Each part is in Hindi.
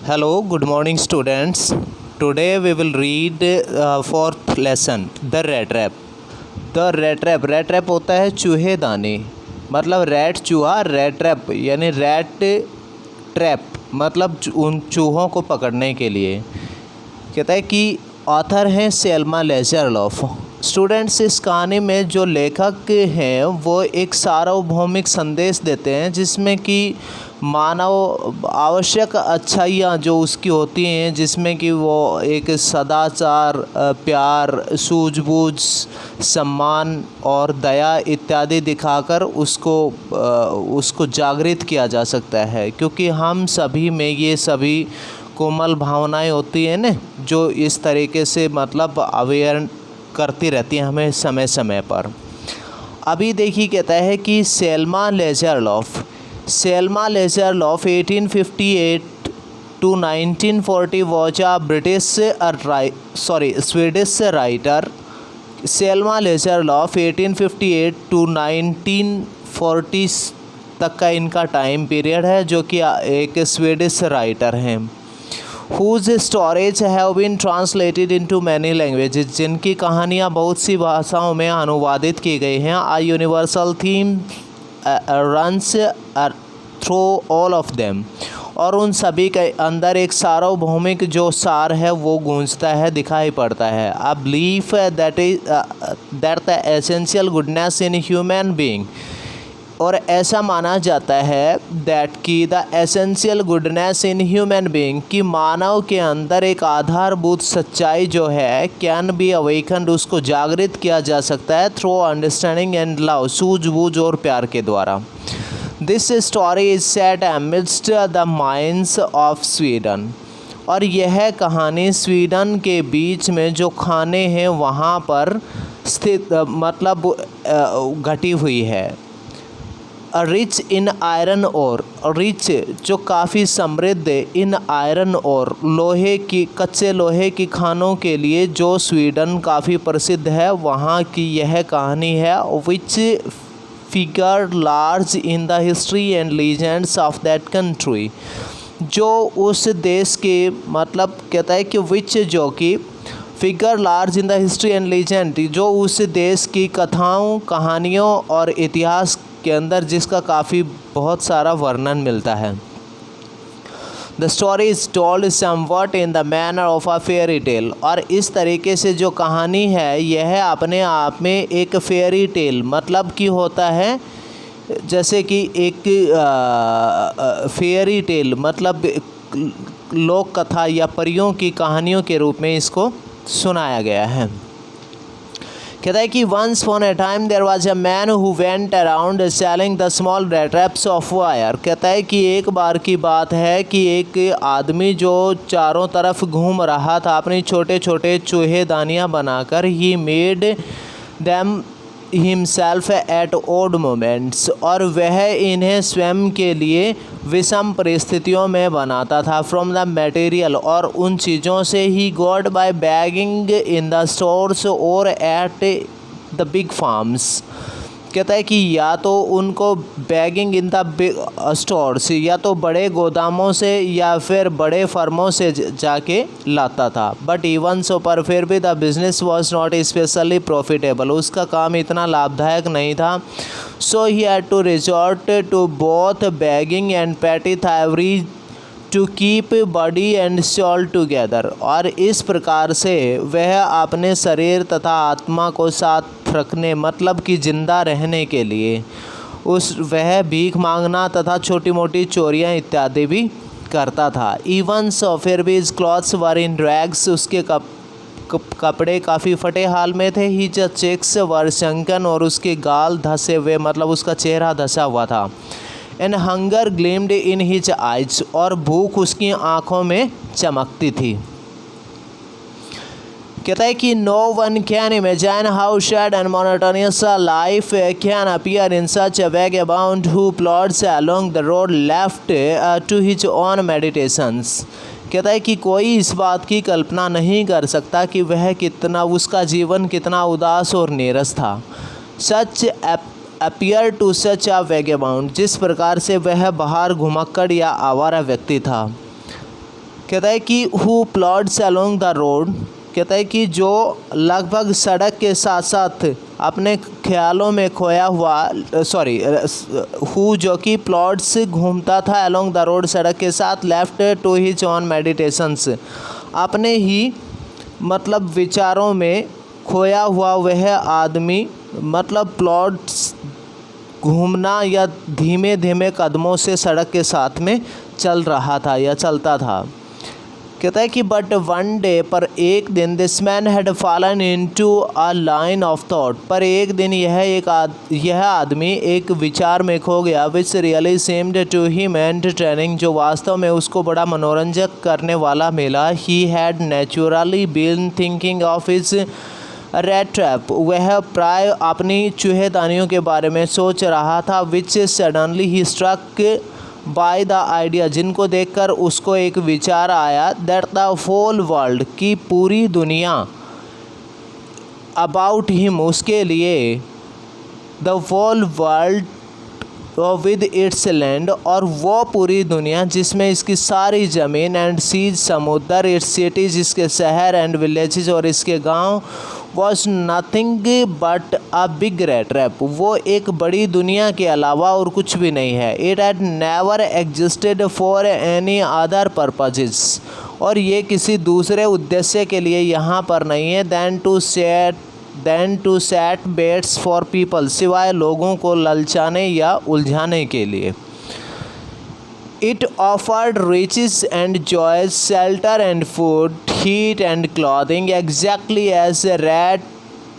Hello, good morning, students. Today we will read fourth lesson, the rat trap. rat trap होता है चूहेदानी, मतलब रैट चूहा, रैट ट्रैप यानी रैट ट्रैप मतलब उन चूहों को पकड़ने के लिए। कहता है कि ऑथर हैं सेल्मा लेज़रलॉफ। स्टूडेंट्स, इस कहानी में जो लेखक हैं वो एक सार्वभौमिक संदेश देते हैं जिसमें कि मानव आवश्यक अच्छाइयाँ जो उसकी होती हैं, जिसमें कि वो एक सदाचार, प्यार, सूझबूझ, सम्मान और दया इत्यादि दिखाकर उसको जागृत किया जा सकता है, क्योंकि हम सभी में ये सभी कोमल भावनाएं होती हैं ना, जो इस तरीके से मतलब अवेयर करती रहती हैं हमें समय समय पर। अभी देखिए, कहता है कि Selma Lagerlof 1858 to 1940 was a Swedish writer. Selma Lagerlof 1858 to 1940 तक का इनका टाइम पीरियड है, जो कि एक स्वीडिश राइटर हैं। whose stories have been translated into many languages, जिनकी कहानियाँ बहुत सी भाषाओं में अनुवादित की गई हैं। A universal theme runs through all of them, और उन सभी के अंदर एक सार्वभौमिक जो सार है वो गूंजता है, दिखाई पड़ता है। A belief that the essential goodness in human being, और ऐसा माना जाता है दैट कि the essential goodness in human being, कि मानव के अंदर एक आधारभूत सच्चाई जो है कैन बी अवेकन्ड, उसको जागृत किया जा सकता है थ्रू अंडरस्टैंडिंग एंड लव, सूझबूझ और प्यार के द्वारा। This story is set amidst the mines of Sweden, और यह कहानी स्वीडन के बीच में जो खाने हैं वहाँ पर स्थित मतलब घटी हुई है। रिच इन आयरन और, रिच जो काफ़ी समृद्ध इन आयरन और, लोहे की, कच्चे लोहे की खानों के लिए जो स्वीडन काफ़ी प्रसिद्ध है, वहाँ की यह कहानी है। Which figure large in the history and legends of that country, जो उस देश के मतलब कहता है कि विच जो कि figure large in the history and legend, जो उस देश की कथाओं, कहानियों और इतिहास के अंदर जिसका काफ़ी बहुत सारा वर्णन मिलता है। The story is told somewhat in the manner of a fairy tale, और इस तरीके से जो कहानी है यह अपने आप में एक फेयरी टेल मतलब कि होता है, जैसे कि एक फेयरी टेल मतलब लोक कथा या परियों की कहानियों के रूप में इसको सुनाया गया है। कहता है कि once upon a time there was a man who went around selling the small rat traps of wire. कहता है कि एक बार की बात है कि एक आदमी जो चारों तरफ घूम रहा था अपनी छोटे छोटे चूहेदानियाँ बनाकर, he made them himself at odd moments, और वह इन्हें स्वयं के लिए विषम परिस्थितियों में बनाता था। फ्रॉम द मटेरियल, और उन चीज़ों से ही got by begging in the stores और एट द बिग फार्म्स। कहता है कि या तो उनको begging in the big stores, या तो बड़े गोदामों से या फिर बड़े फर्मों से जाके लाता था। बट इवन सो, पर फिर भी the business was not specially profitable, उसका काम इतना लाभदायक नहीं था। So he had to resort to both begging and petty thievery to keep body and soul together, और इस प्रकार से वह अपने शरीर तथा आत्मा को साथ रखने मतलब कि जिंदा रहने के लिए वह भीख मांगना तथा छोटी मोटी चोरियां इत्यादि भी करता था। इवन सो, फिर भी is clothes were in rags, उसके कपड़े काफ़ी फटे हाल में थे। ही ज चेक्स वर शंकन, और उसके गाल धसे हुए मतलब उसका चेहरा धसा हुआ था। And hunger gleamed in his eyes, और भूख उसकी आँखों में चमकती थी। कहता है कि no one can imagine how sad and monotonous life can appear in such a vagabond who plods along the road left to his own meditations. कहता है कि कोई इस बात की कल्पना नहीं कर सकता कि वह कितना, उसका जीवन कितना उदास और नीरस था। सच अपीयर टू सच अ वैगअबाउंड, जिस प्रकार से वह बाहर घुमक्कड़ या आवारा व्यक्ति था। कहता है कि who plods along the road, कहता है कि जो लगभग सड़क के साथ साथ अपने ख्यालों में खोया हुआ, हु जो कि प्लॉट्स घूमता था अलोंग द रोड सड़क के साथ, left to his own meditations, अपने ही मतलब विचारों में खोया हुआ वह आदमी, मतलब प्लॉट्स घूमना या धीमे धीमे कदमों से सड़क के साथ में चल रहा था या चलता था। कहता है कि बट वन डे, पर एक दिन, this man had fallen into a line of thought, पर एक दिन यह आदमी एक विचार में खो गया, which really seemed to him entertaining, जो वास्तव में उसको बड़ा मनोरंजक करने वाला मिला। He had naturally been thinking of his rat trap, वह प्राय अपनी चूहेदानियों के बारे में सोच रहा था, which suddenly he struck by the idea, जिनको देखकर उसको एक विचार आया, दैट द होल वर्ल्ड, की पूरी दुनिया, अबाउट हिम, उसके लिए, the whole world with its land, और वो पूरी दुनिया जिसमें इसकी सारी ज़मीन, एंड सीज, समुद्र, इट्स सिटीज, इसके शहर, एंड विलेजेस, और इसके गांव, was nothing but a big rat trap, वो एक बड़ी दुनिया के अलावा और कुछ भी नहीं है। It had never existed for any other purposes, और ये किसी दूसरे उद्देश्य के लिए यहाँ पर नहीं है, then to set baits for people, सिवाय लोगों को ललचाने या उलझाने के लिए। It offered riches and joys, shelter and food, heat and clothing, exactly as a rat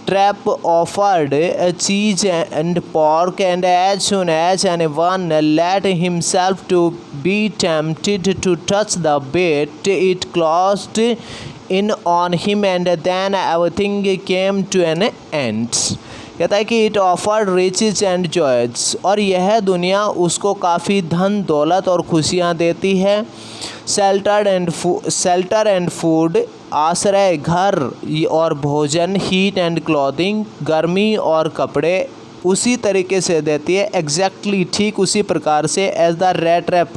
trap offered cheese and pork, and as soon as anyone let himself to be tempted to touch the bait, it closed in on him, and then everything came to an end. कहता है कि it offered riches and joys, और यह दुनिया उसको काफ़ी धन दौलत और खुशियाँ देती है। शेल्टर एंड फूड, आश्रय, घर और भोजन, हीट एंड क्लॉथिंग, गर्मी और कपड़े उसी तरीके से देती है, एग्जैक्टली ठीक उसी प्रकार से, एज द रैट ट्रैप,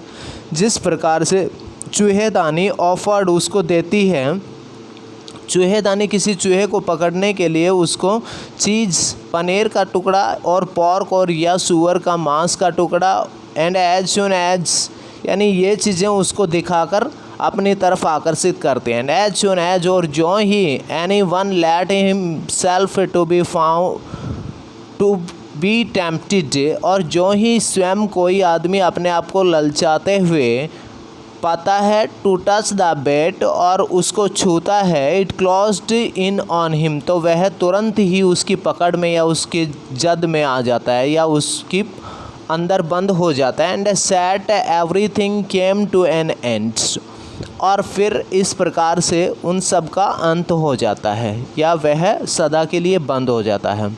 जिस प्रकार से चूहेदानी ऑफर्ड उसको देती है। चूहेदानी किसी चूहे को पकड़ने के लिए उसको चीज़, पनीर का टुकड़ा, और पॉर्क और या सूअर का मांस का टुकड़ा, एंड एज सून एज, यानी ये चीज़ें उसको दिखाकर अपनी तरफ आकर्षित करते हैं। एज सून एज, और जो ही anyone let himself to be tempted, और जो ही स्वयं कोई आदमी अपने आप को ललचाते हुए पाता है, टू टच द बेट, और उसको छूता है, it closed in on him, तो वह तुरंत ही उसकी पकड़ में या उसकी जद में आ जाता है या उसकी अंदर बंद हो जाता है। And set everything came to an end, और फिर इस प्रकार से उन सब का अंत हो जाता है या वह सदा के लिए बंद हो जाता है।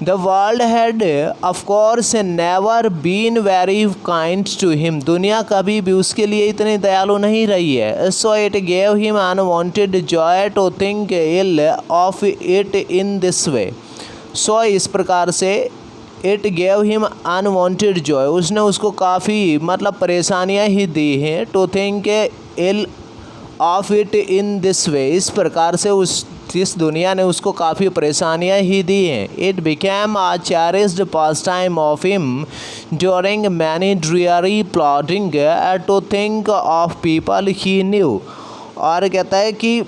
The world had of course never been very kind to him, दुनिया कभी भी उसके लिए इतनी दयालु नहीं रही है। So it gave him unwanted joy to think ill of it in this way, so इस प्रकार से it gave him unwanted joy, उसने उसको काफ़ी मतलब परेशानियाँ ही दी हैं, to think ill of it in this way, इस प्रकार से इस दुनिया ने उसको काफ़ी परेशानियाँ ही दी हैं। It became a cherished pastime of him during many dreary plodding to think of people he knew, और कहता है कि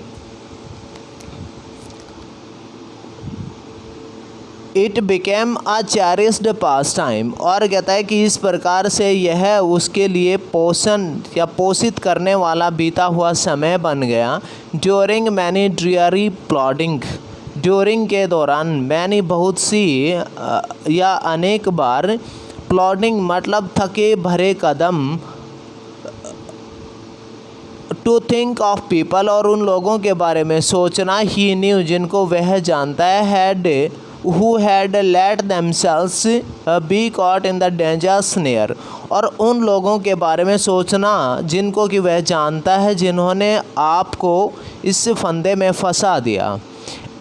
it became a cherished pastime, और कहता है कि इस प्रकार से यह उसके लिए पोषण या पोषित करने वाला बीता हुआ समय बन गया। During many dreary plotting, during के दौरान, मैनी बहुत सी या अनेक बार, प्लॉटिंग मतलब थके भरे कदम, टू थिंक ऑफ पीपल, और उन लोगों के बारे में सोचना, ही न्यू, जिनको वह जानता है, had who had let themselves be caught in the danger snare, और उन लोगों के बारे में सोचना जिनको कि वह जानता है जिन्होंने आपको इस फंदे में फंसा दिया।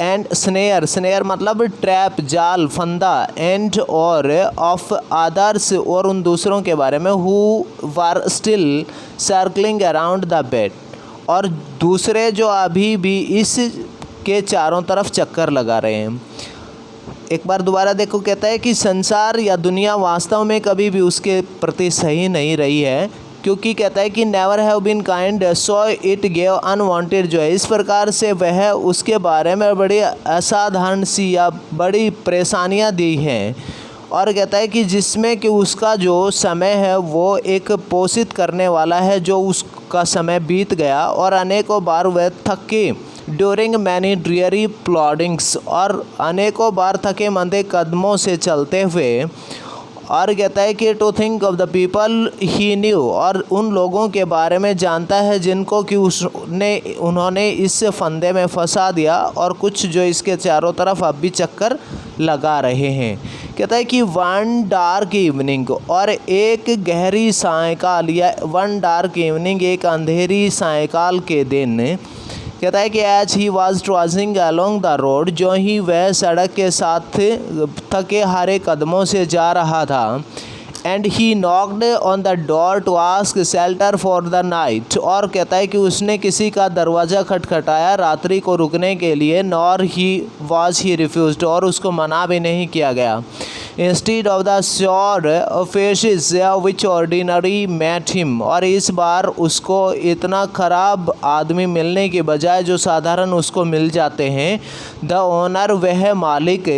एंड स्नेयर मतलब ट्रैप, जाल, फंदा, एंड और ऑफ अदर्स, और उन दूसरों के बारे में, who were still circling around the bait, और दूसरे जो अभी भी इस के चारों तरफ चक्कर लगा रहे हैं। एक बार दोबारा देखो, कहता है कि संसार या दुनिया वास्तव में कभी भी उसके प्रति सही नहीं रही है, क्योंकि कहता है कि never have been kind so it gave unwanted joy. इस प्रकार से वह उसके बारे में बड़ी असाधारण सी या बड़ी परेशानियां दी हैं। और कहता है कि जिसमें कि उसका जो समय है वो एक पोषित करने वाला है, जो उसका समय बीत गया और अनेकों बार वह थके ड्यूरिंग मैनी ड्रियरी प्लॉडिंग्स, और अनेकों बार थके मंदे कदमों से चलते हुए। और कहता है कि to think of the people he knew, और उन लोगों के बारे में जानता है जिनको कि उन्होंने इस फंदे में फंसा दिया, और कुछ जो इसके चारों तरफ अब भी चक्कर लगा रहे हैं। कहता है कि वन डार्क इवनिंग, और एक गहरी सायंकाल या वन डार्क इवनिंग, एक अंधेरी सायंकाल के दिन। कहता है कि as he was trudging along the road, जो ही वह सड़क के साथ थके हारे कदमों से जा रहा था। And he knocked on the door to ask shelter for the night, और कहता है कि उसने किसी का दरवाज़ा खटखटाया रात्रि को रुकने के लिए। Nor he was he refused, और उसको मना भी नहीं किया गया। Instead of the sure faces which ordinary met him, और इस बार उसको इतना ख़राब आदमी मिलने के बजाय जो साधारण उसको मिल जाते हैं। द ओनर, वह मालिक,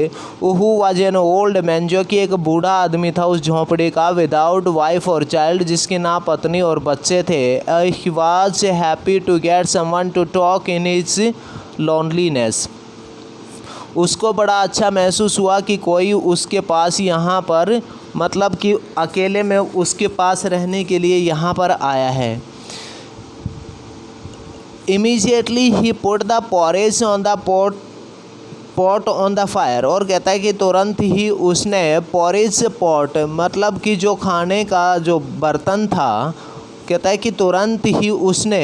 who was an old man, जो कि एक बूढ़ा आदमी था उस झोंपड़ी का, विदाउट वाइफ और चाइल्ड, जिसकी ना पत्नी और बच्चे थे। He was happy to get someone to talk in his loneliness. उसको बड़ा अच्छा महसूस हुआ कि कोई उसके पास यहाँ पर, मतलब कि अकेले में उसके पास रहने के लिए यहाँ पर आया है। Immediately he put the porridge on the pot on the fire, और कहता है कि तुरंत ही उसने पॉरेज पॉट, मतलब कि जो खाने का जो बर्तन था, कहता है कि तुरंत ही उसने,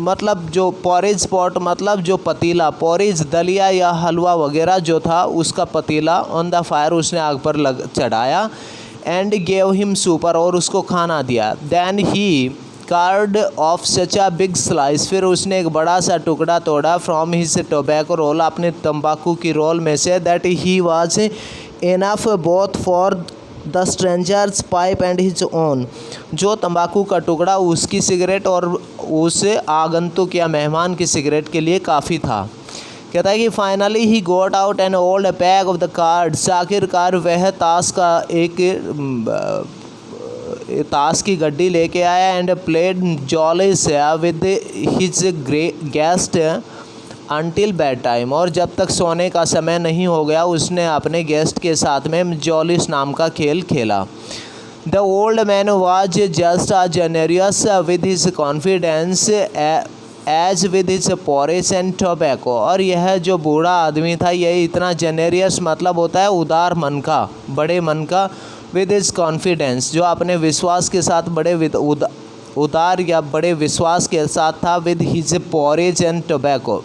मतलब जो पॉरेज पॉट मतलब जो पतीला, पॉरेज दलिया या हलवा वगैरह जो था उसका पतीला, ऑन द फायर, उसने आग पर चढ़ाया। एंड गेव हिम सुपर, और उसको खाना दिया। Then he card off such a big slice, फिर उसने एक बड़ा सा टुकड़ा तोड़ा फ्रॉम हिज टोबैको रोल, अपने तंबाकू की रोल में से। That he was enough both for the strangers pipe and his own, जो तंबाकू का टुकड़ा उसकी सिगरेट और उस आगंतुक या मेहमान की सिगरेट के लिए काफ़ी था। कहता है कि finally he got out an old pack of the cards, आखिरकार वह ताश का एक ताश की गड्डी लेके आया। And played जॉलिस with his guest until bed time, और जब तक सोने का समय नहीं हो गया उसने अपने गेस्ट के साथ में जॉलिस नाम का खेल खेला। The old man was just a generous with his confidence as with his porridge and tobacco, और यह जो बूढ़ा आदमी था यह इतना जेनरियस मतलब होता है उदार मन का, बड़े मन का। विद हिज कॉन्फिडेंस, जो अपने विश्वास के साथ बड़े उदार या बड़े विश्वास के साथ था। With his porridge and tobacco,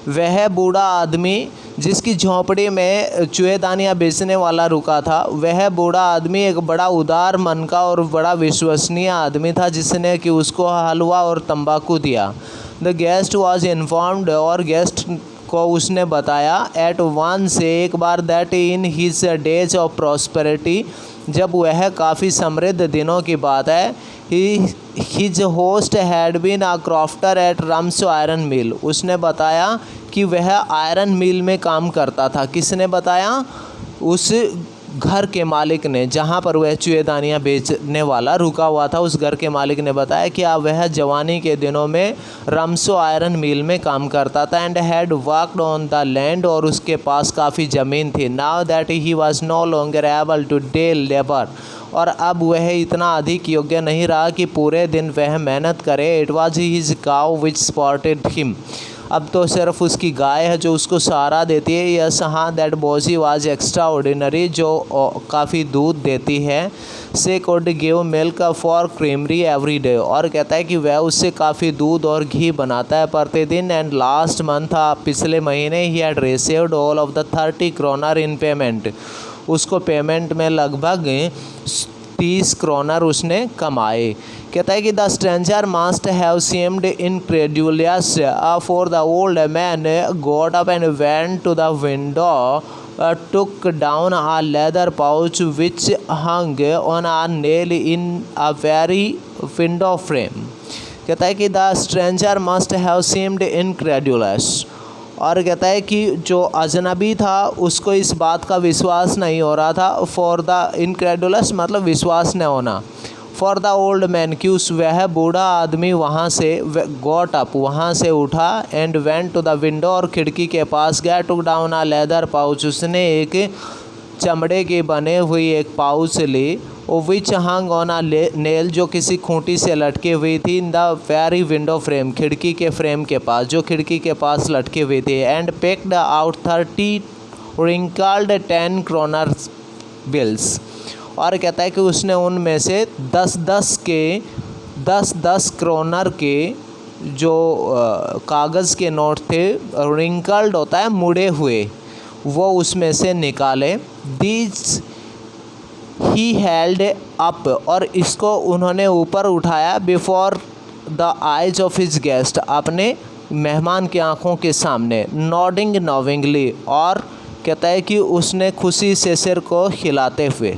वह बूढ़ा आदमी जिसकी झोंपड़ी में चूहेदानियाँ बेचने वाला रुका था, वह बूढ़ा आदमी एक बड़ा उदार मन का और बड़ा विश्वसनीय आदमी था, जिसने कि उसको हलवा और तंबाकू दिया। द गेस्ट वॉज इन्फॉर्म्ड, और गेस्ट को उसने बताया एट वन से एक बार, that in his days of prosperity, जब वह काफ़ी समृद्ध दिनों की बात है, his host had been a crofter at Rams iron mill, उसने बताया कि वह आयरन मिल में काम करता था। किसने बताया? उस घर के मालिक ने, जहाँ पर वह चूहेदानियाँ बेचने वाला रुका हुआ था, उस घर के मालिक ने बताया कि वह जवानी के दिनों में रम्सो आयरन मिल में काम करता था। And had worked on the land, और उसके पास काफ़ी ज़मीन थी। Now that he was no longer able to day labour, और अब वह इतना अधिक योग्य नहीं रहा कि पूरे दिन वह मेहनत करे। It was his cow which supported him, अब तो सिर्फ उसकी गाय है जो उसको सहारा देती है। यस हाँ, दैट बोजी वाज एक्स्ट्रा ऑर्डिनरी, जो काफ़ी दूध देती है। से code give milk for creamery every day, और कहता है कि वह उससे काफ़ी दूध और घी बनाता है प्रतिदिन। एंड लास्ट मंथ, पिछले महीने, he had received all of the 30 kronor in payment, उसको पेमेंट में लगभग 30 क्रोनर उसने कमाए। कहता है कि the stranger must have seemed incredulous for the old man got up and went to the window, took down a leather pouch which hung on a nail in a very window frame। कहता है कि the stranger must have seemed incredulous, और कहता है कि जो अजनबी था उसको इस बात का विश्वास नहीं हो रहा था। फॉर द इनक्रेडुलस मतलब विश्वास न होना। फॉर द ओल्ड मैन कि उस वह बूढ़ा आदमी वहाँ से गॉट अप वहाँ से उठा, and went to the window और खिड़की के पास गया, took down a leather pouch उसने एक चमड़े के बने हुई एक पाउच ली, which hung on a nail जो किसी खूंटी से लटकी हुई थी, in the very window frame खिड़की के फ्रेम के पास जो खिड़की के पास लटकी हुई थी, and picked out 30 wrinkled 10 kronor bills, और कहता है कि उसने उनमें से 10 क्रोनर के जो कागज़ के नोट थे, रिंकल्ड होता है मुड़े हुए, वो उसमें से निकाले। दीज ही हेल्ड अप और इसको उन्होंने ऊपर उठाया, before the eyes of his guest अपने मेहमान की आंखों के सामने, नॉडिंग नोविंगली और कहता है कि उसने खुशी से सिर को हिलाते हुए।